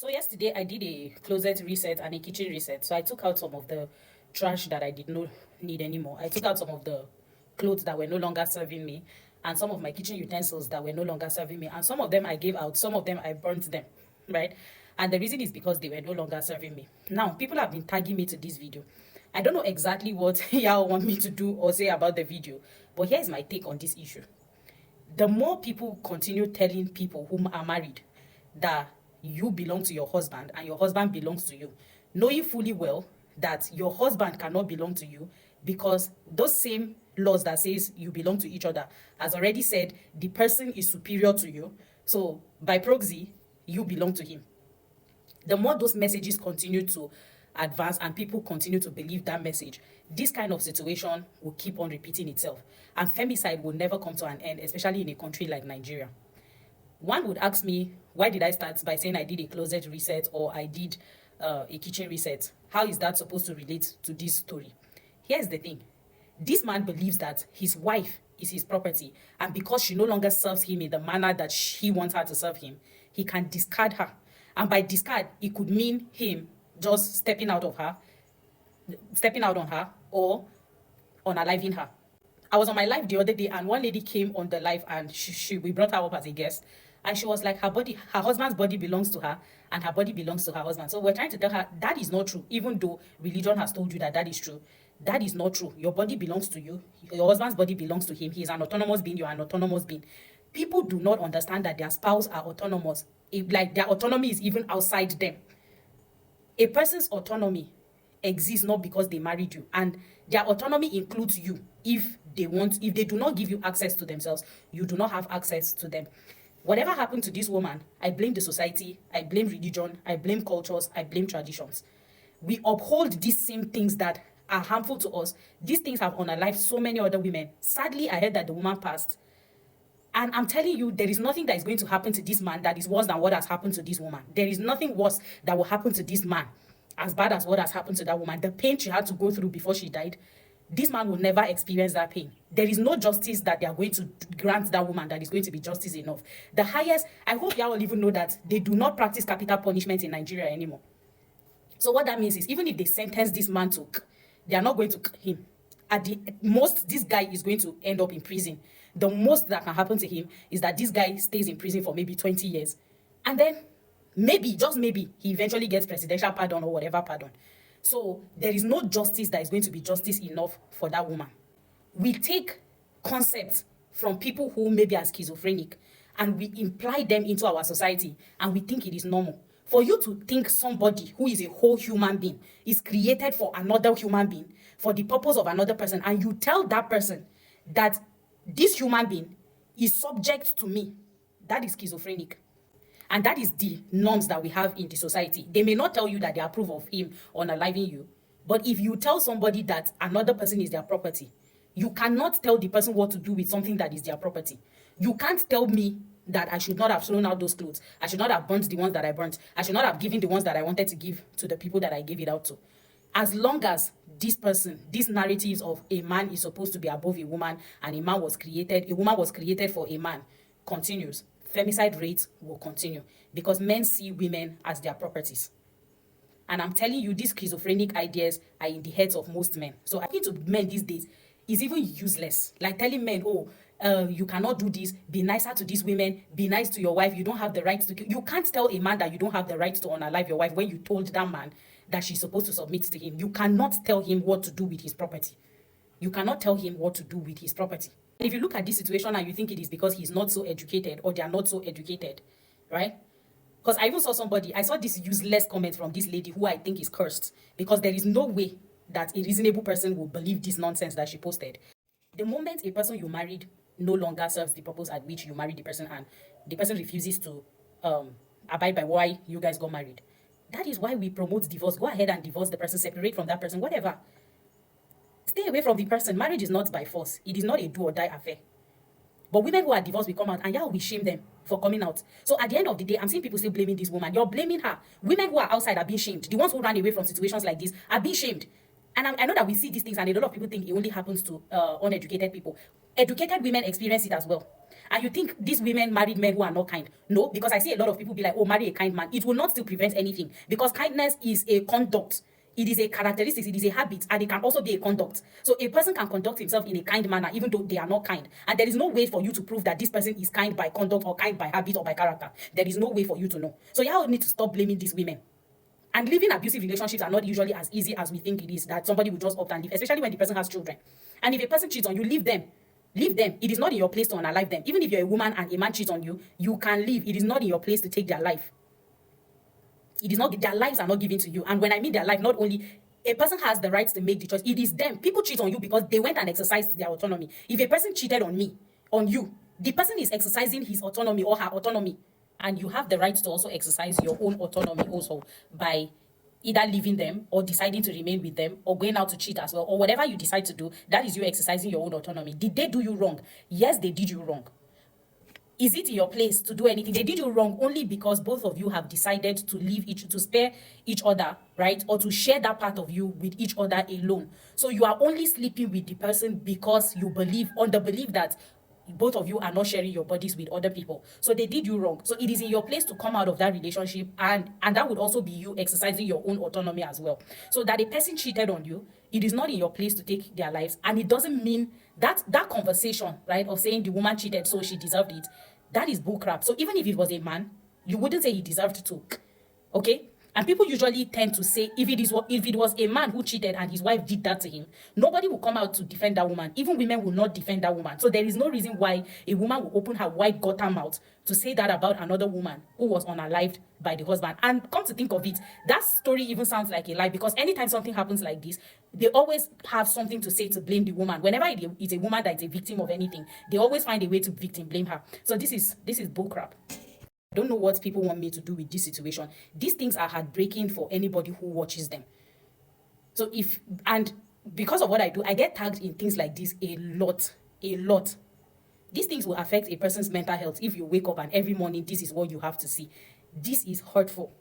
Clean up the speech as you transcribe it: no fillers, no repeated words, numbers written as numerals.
So yesterday I did a closet reset and a kitchen reset. So I took out some of the trash that I did not need anymore. I took out some of the clothes that were no longer serving me and some of my kitchen utensils that were no longer serving me. And some of them I gave out, some of them I burnt them, right? And the reason is because they were no longer serving me. Now, people have been tagging me to this video. I don't know exactly what y'all want me to do or say about the video, but here's my take on this issue. The more people continue telling people who are married that you belong to your husband and your husband belongs to you, knowing fully well that your husband cannot belong to you because those same laws that says you belong to each other has already said the person is superior to you. So by proxy, you belong to him. The more those messages continue to advance and people continue to believe that message, this kind of situation will keep on repeating itself. And femicide will never come to an end, especially in a country like Nigeria. One would ask me, why did I start by saying I did a closet reset or I did a kitchen reset? How is that supposed to relate to this story? Here's the thing. This man believes that his wife is his property, and because she no longer serves him in the manner that he wants her to serve him, he can discard her. And by discard, it could mean him just stepping out on her or unaliving her. I was on my live the other day and one lady came on the live and we brought her up as a guest. And she was like, her husband's body belongs to her and her body belongs to her husband. So we're trying to tell her that is not true, even though religion has told you that that is true. That is not true. Your body belongs to you. Your husband's body belongs to him. He is an autonomous being. You are an autonomous being. People do not understand that their spouse are autonomous. Like their autonomy is even outside them. A person's autonomy exists not because they married you, and their autonomy includes you. If they do not give you access to themselves, you do not have access to them. Whatever happened to this woman, I blame the society, I blame religion, I blame cultures, I blame traditions. We uphold these same things that are harmful to us. These things have unalived so many other women. Sadly, I heard that the woman passed. And I'm telling you, there is nothing that is going to happen to this man that is worse than what has happened to this woman. There is nothing worse that will happen to this man as bad as what has happened to that woman. The pain she had to go through before she died, this man will never experience that pain. There is no justice that they are going to grant that woman that is going to be justice enough. The highest, I hope y'all will even know that they do not practice capital punishment in Nigeria anymore. So what that means is even if they sentence this man to, they are not going to him. At the most, this guy is going to end up in prison. The most that can happen to him is that this guy stays in prison for maybe 20 years. And then maybe, just maybe, he eventually gets presidential pardon or whatever pardon. So there is no justice that is going to be justice enough for that woman. We take concepts from people who maybe are schizophrenic and we imply them into our society and we think it is normal. For you to think somebody who is a whole human being is created for another human being, for the purpose of another person, and you tell that person that this human being is subject to me, that is schizophrenic. And that is the norms that we have in the society. They may not tell you that they approve of him unaliving you, but if you tell somebody that another person is their property, you cannot tell the person what to do with something that is their property. You can't tell me that I should not have thrown out those clothes. I should not have burnt the ones that I burnt. I should not have given the ones that I wanted to give to the people that I gave it out to. As long as this person, these narratives of a man is supposed to be above a woman and a woman was created for a man continues, femicide rates will continue because men see women as their properties. And I'm telling you, these schizophrenic ideas are in the heads of most men. So I think to men these days is even useless. Like telling men, you cannot do this, be nicer to these women, be nice to your wife, you don't have the right to... You can't tell a man that you don't have the right to unalive your wife when you told that man that she's supposed to submit to him. You cannot tell him what to do with his property. You cannot tell him what to do with his property. If you look at this situation and you think it is because he's not so educated or they are not so educated, right? Because I even I saw this useless comment from this lady who I think is cursed because there is no way that a reasonable person will believe this nonsense that she posted. The moment a person you married no longer serves the purpose at which you married the person and the person refuses to abide by why you guys got married, that is why we promote divorce. Go ahead and divorce the person, separate from that person, whatever. Stay away from the person. Marriage is not by force. It is not a do or die affair. But women who are divorced will come out and we shame them for coming out. So at the end of the day, I'm seeing people still blaming this woman. You're blaming her. Women who are outside are being shamed. The ones who ran away from situations like this are being shamed. And I know that we see these things and a lot of people think it only happens to uneducated people. Educated women experience it as well. And you think these women married men who are not kind? No, because I see a lot of people be like, oh, marry a kind man. It will not still prevent anything, because kindness is a conduct. It is a characteristic, it is a habit, and it can also be a conduct. So a person can conduct himself in a kind manner even though they are not kind. And there is no way for you to prove that this person is kind by conduct or kind by habit or by character. There is no way for you to know. So you all need to stop blaming these women. And living abusive relationships are not usually as easy as we think it is, that somebody will just opt and leave, especially when the person has children. And if a person cheats on you, leave them. Leave them. It is not in your place to unalive them. Even if you're a woman and a man cheats on you, you can leave. It is not in your place to take their life. It is not, their lives are not given to you. And when I mean their life, not only a person has the right to make the choice, it is them. People cheat on you because they went and exercised their autonomy. If a person cheated on me, on you, the person is exercising his autonomy or her autonomy. And you have the right to also exercise your own autonomy also by either leaving them or deciding to remain with them or going out to cheat as well, or whatever you decide to do. That is you exercising your own autonomy. Did they do you wrong? Yes, they did you wrong. Is it in your place to do anything? They did you wrong only because both of you have decided to leave to spare each other, right? Or to share that part of you with each other alone. So you are only sleeping with the person because you believe, on the belief that both of you are not sharing your bodies with other people. So they did you wrong. So it is in your place to come out of that relationship, and that would also be you exercising your own autonomy as well. So that a person cheated on you, it is not in your place to take their lives, and it doesn't mean that conversation, right, of saying the woman cheated so she deserved it, that is bullcrap. So even if it was a man, you wouldn't say he deserved to. Okay? And people usually tend to say if it was a man who cheated and his wife did that to him, nobody will come out to defend that woman. Even women will not defend that woman. So there is no reason why a woman will open her wide gutter mouth to say that about another woman who was unalived by the husband. And come to think of it, that story even sounds like a lie, because anytime something happens like this, they always have something to say to blame the woman. Whenever it's a woman that is a victim of anything, they always find a way to victim blame her. So this is bullcrap. I don't know what people want me to do with this situation. These things are heartbreaking for anybody who watches them. So because of what I do, I get tagged in things like this a lot. These things will affect a person's mental health if you wake up and every morning this is what you have to see. This is hurtful.